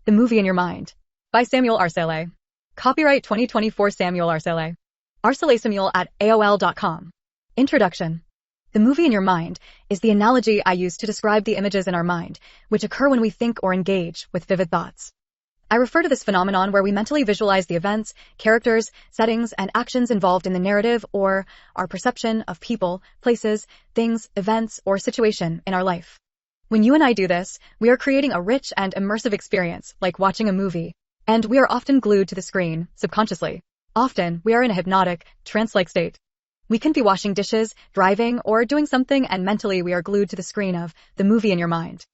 The Movie in Your Mind by Samuel Arcelay. Copyright 2024 Samuel Arcelay. arcelaysamuel at AOL.com. Introduction. The movie in your mind is the analogy I use to describe the images in our mind, which occur when we think or engage with vivid thoughts. I refer to this phenomenon where we mentally visualize the events, characters, settings, and actions involved in the narrative or our perception of people, places, things, events, or situation in our life. When you and I do this, we are creating a rich and immersive experience, like watching a movie, and we are often glued to the screen, subconsciously. Often, we are in a hypnotic, trance-like state. We can be washing dishes, driving, or doing something, and mentally we are glued to the screen of the movie in your mind.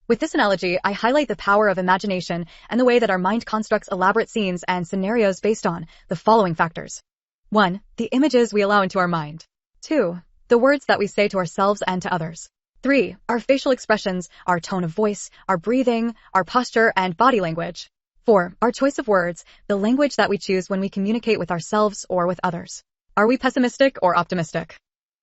With this analogy, I highlight the power of imagination and the way that our mind constructs elaborate scenes and scenarios based on the following factors. 1. The images we allow into our mind. 2. The words that we say to ourselves and to others. 3. Our facial expressions, our tone of voice, our breathing, our posture, and body language. 4. Our choice of words, the language that we choose when we communicate with ourselves or with others. Are we pessimistic or optimistic?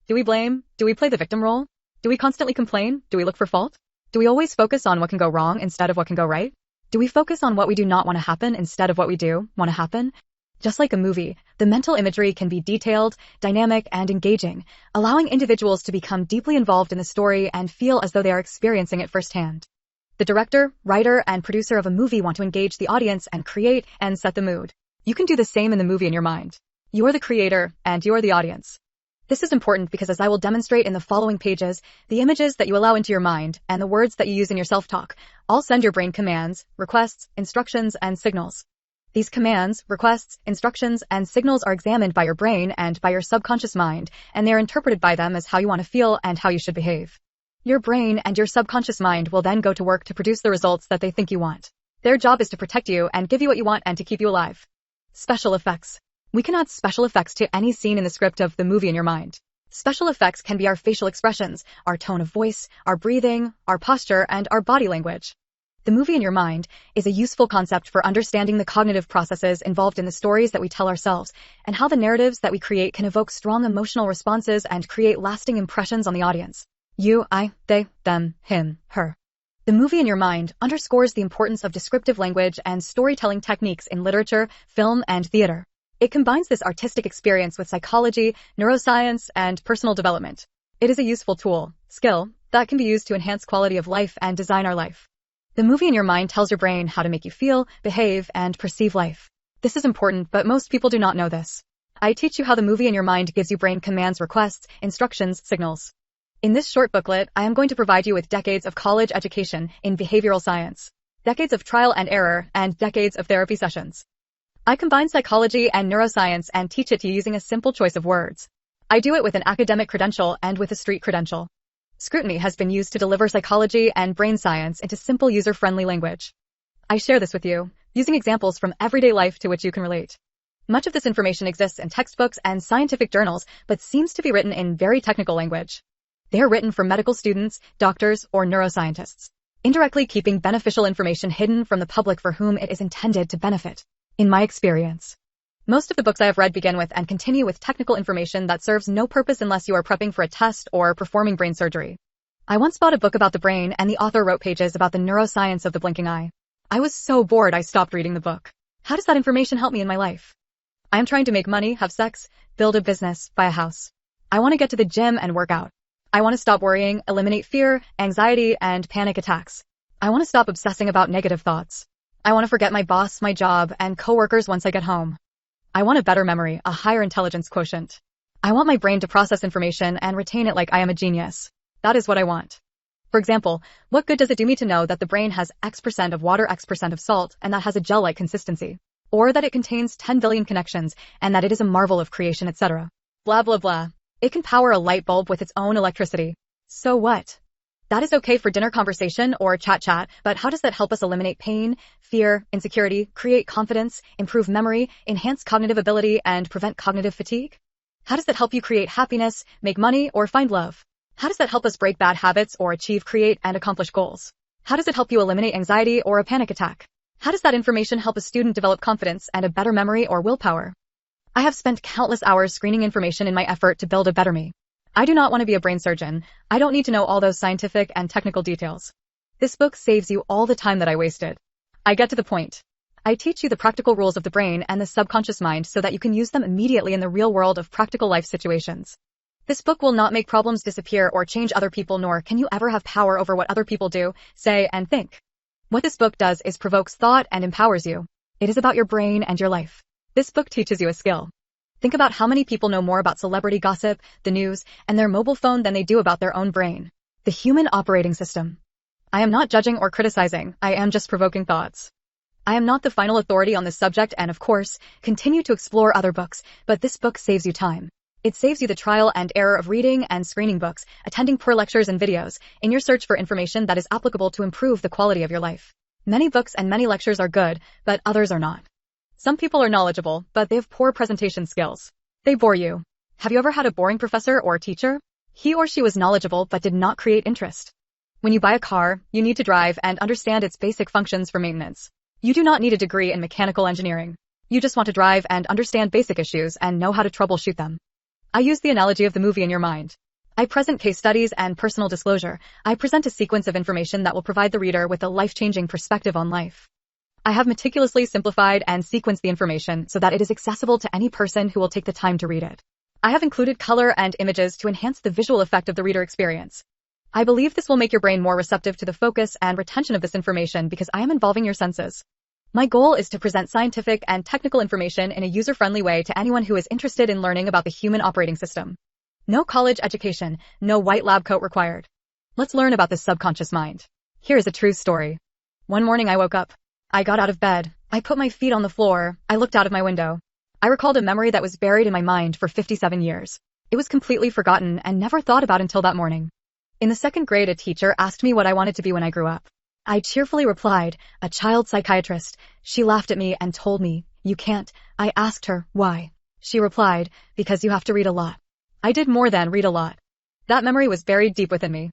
Do we blame? Do we play the victim role? Do we constantly complain? Do we look for fault? Do we always focus on what can go wrong instead of what can go right? Do we focus on what we do not want to happen instead of what we do want to happen? Just like a movie, the mental imagery can be detailed, dynamic, and engaging, allowing individuals to become deeply involved in the story and feel as though they are experiencing it firsthand. The director, writer, and producer of a movie want to engage the audience and create and set the mood. You can do the same in the movie in your mind. You are the creator, and you are the audience. This is important because, as I will demonstrate in the following pages, the images that you allow into your mind and the words that you use in your self-talk all send your brain commands, requests, instructions, and signals. These commands, requests, instructions, and signals are examined by your brain and by your subconscious mind, and they are interpreted by them as how you want to feel and how you should behave. Your brain and your subconscious mind will then go to work to produce the results that they think you want. Their job is to protect you and give you what you want and to keep you alive. Special effects. We can add special effects to any scene in the script of the movie in your mind. Special effects can be our facial expressions, our tone of voice, our breathing, our posture, and our body language. The movie in your mind is a useful concept for understanding the cognitive processes involved in the stories that we tell ourselves and how the narratives that we create can evoke strong emotional responses and create lasting impressions on the audience. You, I, they, them, him, her. The movie in your mind underscores the importance of descriptive language and storytelling techniques in literature, film, and theater. It combines this artistic experience with psychology, neuroscience, and personal development. It is a useful tool, skill, that can be used to enhance quality of life and design our life. The movie in your mind tells your brain how to make you feel, behave, and perceive life. This is important, but most people do not know this. I teach you how the movie in your mind gives you brain commands, requests, instructions, signals. In this short booklet, I am going to provide you with decades of college education in behavioral science, decades of trial and error, and decades of therapy sessions. I combine psychology and neuroscience and teach it to you using a simple choice of words. I do it with an academic credential and with a street credential. Scrutiny has been used to deliver psychology and brain science into simple user-friendly language. I share this with you, using examples from everyday life to which you can relate. Much of this information exists in textbooks and scientific journals, but seems to be written in very technical language. They are written for medical students, doctors, or neuroscientists, indirectly keeping beneficial information hidden from the public for whom it is intended to benefit. In my experience, most of the books I have read begin with and continue with technical information that serves no purpose unless you are prepping for a test or performing brain surgery. I once bought a book about the brain and the author wrote pages about the neuroscience of the blinking eye. I was so bored I stopped reading the book. How does that information help me in my life? I am trying to make money, have sex, build a business, buy a house. I want to get to the gym and work out. I want to stop worrying, eliminate fear, anxiety, and panic attacks. I want to stop obsessing about negative thoughts. I want to forget my boss, my job, and coworkers once I get home. I want a better memory, a higher intelligence quotient. I want my brain to process information and retain it like I am a genius. That is what I want. For example, what good does it do me to know that the brain has X% of water, X% of salt, and that has a gel-like consistency? Or that it contains 10 billion connections, and that it is a marvel of creation, etc. Blah, blah, blah. It can power a light bulb with its own electricity. So what? That is okay for dinner conversation or chat, but how does that help us eliminate pain, fear, insecurity, create confidence, improve memory, enhance cognitive ability, and prevent cognitive fatigue? How does that help you create happiness, make money, or find love? How does that help us break bad habits or achieve, create, and accomplish goals? How does it help you eliminate anxiety or a panic attack? How does that information help a student develop confidence and a better memory or willpower? I have spent countless hours screening information in my effort to build a better me. I do not want to be a brain surgeon. I don't need to know all those scientific and technical details. This book saves you all the time that I wasted. I get to the point. I teach you the practical rules of the brain and the subconscious mind so that you can use them immediately in the real world of practical life situations. This book will not make problems disappear or change other people, nor can you ever have power over what other people do, say, and think. What this book does is provokes thought and empowers you. It is about your brain and your life. This book teaches you a skill. Think about how many people know more about celebrity gossip, the news, and their mobile phone than they do about their own brain. The human operating system. I am not judging or criticizing, I am just provoking thoughts. I am not the final authority on this subject and, of course, continue to explore other books, but this book saves you time. It saves you the trial and error of reading and screening books, attending poor lectures and videos, in your search for information that is applicable to improve the quality of your life. Many books and many lectures are good, but others are not. Some people are knowledgeable, but they have poor presentation skills. They bore you. Have you ever had a boring professor or teacher? He or she was knowledgeable but did not create interest. When you buy a car, you need to drive and understand its basic functions for maintenance. You do not need a degree in mechanical engineering. You just want to drive and understand basic issues and know how to troubleshoot them. I use the analogy of the movie in your mind. I present case studies and personal disclosure. I present a sequence of information that will provide the reader with a life-changing perspective on life. I have meticulously simplified and sequenced the information so that it is accessible to any person who will take the time to read it. I have included color and images to enhance the visual effect of the reader experience. I believe this will make your brain more receptive to the focus and retention of this information because I am involving your senses. My goal is to present scientific and technical information in a user-friendly way to anyone who is interested in learning about the human operating system. No college education, no white lab coat required. Let's learn about the subconscious mind. Here is a true story. One morning I woke up. I got out of bed. I put my feet on the floor. I looked out of my window. I recalled a memory that was buried in my mind for 57 years. It was completely forgotten and never thought about until that morning. In the 2nd grade, a teacher asked me what I wanted to be when I grew up. I cheerfully replied, a child psychiatrist. She laughed at me and told me, you can't. I asked her, why? She replied, because you have to read a lot. I did more than read a lot. That memory was buried deep within me.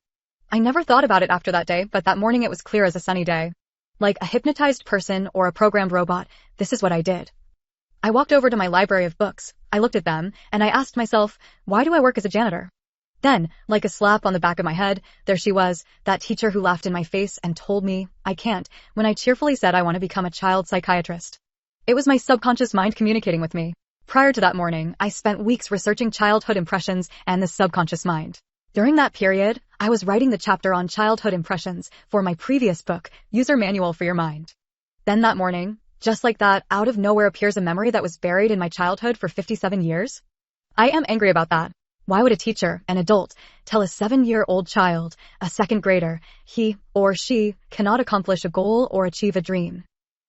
I never thought about it after that day, but that morning it was clear as a sunny day. Like a hypnotized person or a programmed robot, this is what I did. I walked over to my library of books. I looked at them, and I asked myself, why do I work as a janitor? Then, like a slap on the back of my head, there she was, that teacher who laughed in my face and told me, I can't, when I cheerfully said I want to become a child psychiatrist. It was my subconscious mind communicating with me. Prior to that morning, I spent weeks researching childhood impressions and the subconscious mind. During that period, I was writing the chapter on childhood impressions for my previous book, User Manual for Your Mind. Then that morning, just like that, out of nowhere appears a memory that was buried in my childhood for 57 years. I am angry about that. Why would a teacher, an adult, tell a 7-year-old child, a 2nd grader, he or she cannot accomplish a goal or achieve a dream?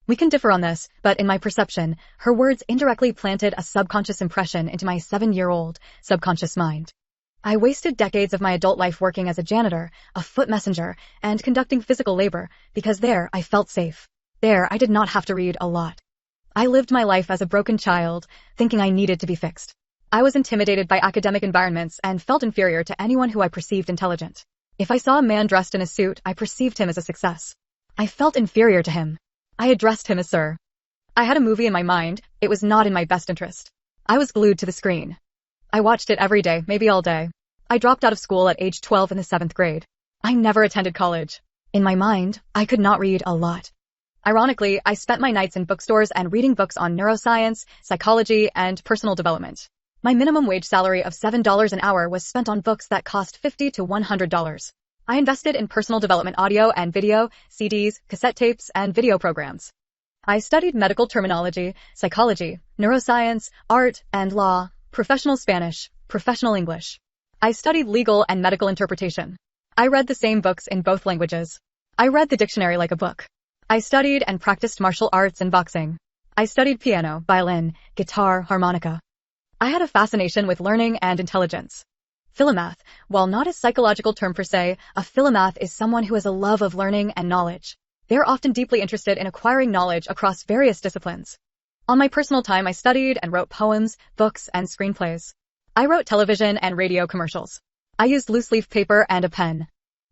We can differ on this, but in my perception, her words indirectly planted a subconscious impression into my 7-year-old subconscious mind. I wasted decades of my adult life working as a janitor, a foot messenger, and conducting physical labor, because there I felt safe. There I did not have to read a lot. I lived my life as a broken child, thinking I needed to be fixed. I was intimidated by academic environments and felt inferior to anyone who I perceived intelligent. If I saw a man dressed in a suit, I perceived him as a success. I felt inferior to him. I addressed him as sir. I had a movie in my mind. It was not in my best interest. I was glued to the screen. I watched it every day, maybe all day. I dropped out of school at age 12 in the 7th grade. I never attended college. In my mind, I could not read a lot. Ironically, I spent my nights in bookstores and reading books on neuroscience, psychology, and personal development. My minimum wage salary of $7 an hour was spent on books that cost $50 to $100. I invested in personal development audio and video, CDs, cassette tapes, and video programs. I studied medical terminology, psychology, neuroscience, art and law, professional Spanish, professional English. I studied legal and medical interpretation. I read the same books in both languages. I read the dictionary like a book. I studied and practiced martial arts and boxing. I studied piano, violin, guitar, harmonica. I had a fascination with learning and intelligence. Philomath, while not a psychological term per se, a philomath is someone who has a love of learning and knowledge. They are often deeply interested in acquiring knowledge across various disciplines. On my personal time, I studied and wrote poems, books, and screenplays. I wrote television and radio commercials. I used loose-leaf paper and a pen.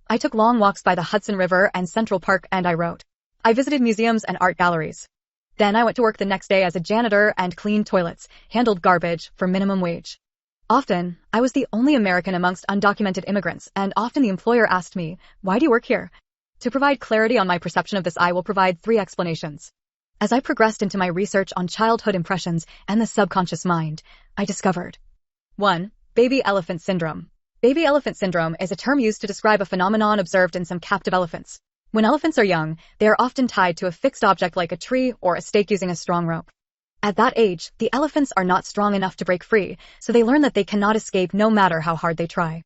I took long walks by the Hudson River and Central Park and I wrote. I visited museums and art galleries. Then I went to work the next day as a janitor and cleaned toilets, handled garbage for minimum wage. Often, I was the only American amongst undocumented immigrants, and often the employer asked me, why do you work here? To provide clarity on my perception of this, I will provide 3 explanations. As I progressed into my research on childhood impressions and the subconscious mind, I discovered 1. Baby elephant syndrome. Baby elephant syndrome is a term used to describe a phenomenon observed in some captive elephants. When elephants are young, they are often tied to a fixed object like a tree or a stake using a strong rope. At that age, the elephants are not strong enough to break free, so they learn that they cannot escape no matter how hard they try.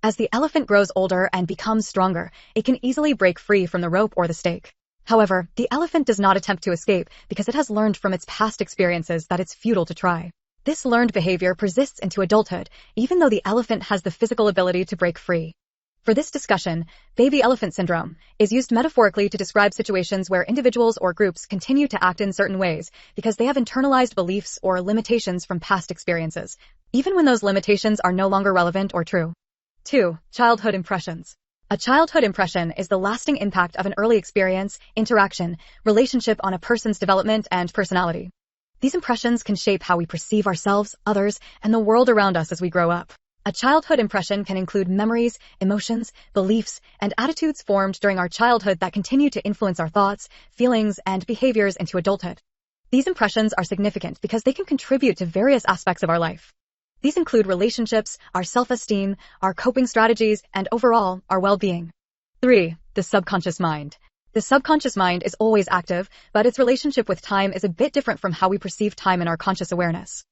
As the elephant grows older and becomes stronger, it can easily break free from the rope or the stake. However, the elephant does not attempt to escape because it has learned from its past experiences that it's futile to try. This learned behavior persists into adulthood, even though the elephant has the physical ability to break free. For this discussion, baby elephant syndrome is used metaphorically to describe situations where individuals or groups continue to act in certain ways because they have internalized beliefs or limitations from past experiences, even when those limitations are no longer relevant or true. 2. Childhood impressions. A childhood impression is the lasting impact of an early experience, interaction, relationship on a person's development and personality. These impressions can shape how we perceive ourselves, others, and the world around us as we grow up. A childhood impression can include memories, emotions, beliefs, and attitudes formed during our childhood that continue to influence our thoughts, feelings, and behaviors into adulthood. These impressions are significant because they can contribute to various aspects of our life. These include relationships, our self-esteem, our coping strategies, and overall, our well-being. 3. The subconscious mind. The subconscious mind is always active, but its relationship with time is a bit different from how we perceive time in our conscious awareness.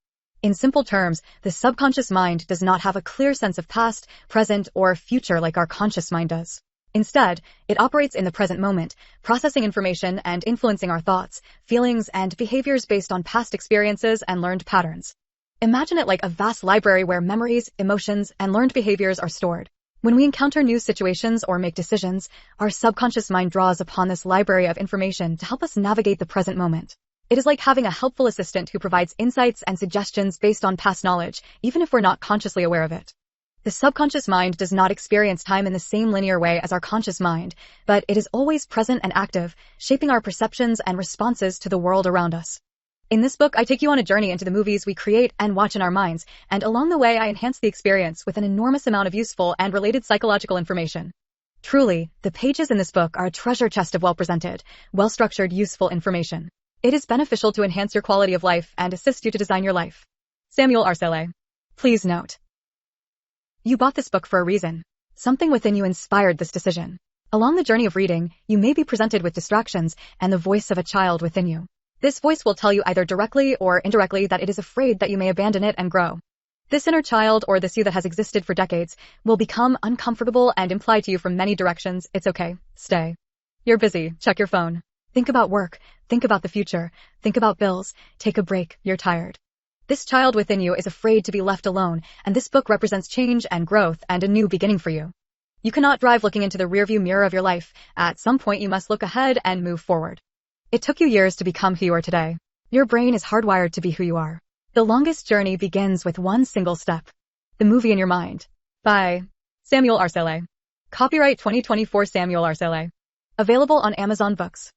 In simple terms, the subconscious mind does not have a clear sense of past, present, or future like our conscious mind does. Instead, it operates in the present moment, processing information and influencing our thoughts, feelings, and behaviors based on past experiences and learned patterns. Imagine it like a vast library where memories, emotions, and learned behaviors are stored. When we encounter new situations or make decisions, our subconscious mind draws upon this library of information to help us navigate the present moment. It is like having a helpful assistant who provides insights and suggestions based on past knowledge, even if we're not consciously aware of it. The subconscious mind does not experience time in the same linear way as our conscious mind, but it is always present and active, shaping our perceptions and responses to the world around us. In this book, I take you on a journey into the movies we create and watch in our minds, and along the way I enhance the experience with an enormous amount of useful and related psychological information. Truly, the pages in this book are a treasure chest of well-presented, well-structured, useful information. It is beneficial to enhance your quality of life and assist you to design your life. Samuel Arcelay. Please note, you bought this book for a reason. Something within you inspired this decision. Along the journey of reading, you may be presented with distractions and the voice of a child within you. This voice will tell you either directly or indirectly that it is afraid that you may abandon it and grow. This inner child, or this you that has existed for decades, will become uncomfortable and imply to you from many directions, "It's okay, stay. You're busy, check your phone. Think about work, think about the future, think about bills, take a break, you're tired." This child within you is afraid to be left alone, and this book represents change and growth and a new beginning for you. You cannot drive looking into the rearview mirror of your life. At some point you must look ahead and move forward. It took you years to become who you are today. Your brain is hardwired to be who you are. The longest journey begins with one single step. The movie in your mind. By Samuel Arcelay. Copyright 2024 Samuel Arcelay. Available on Amazon Books.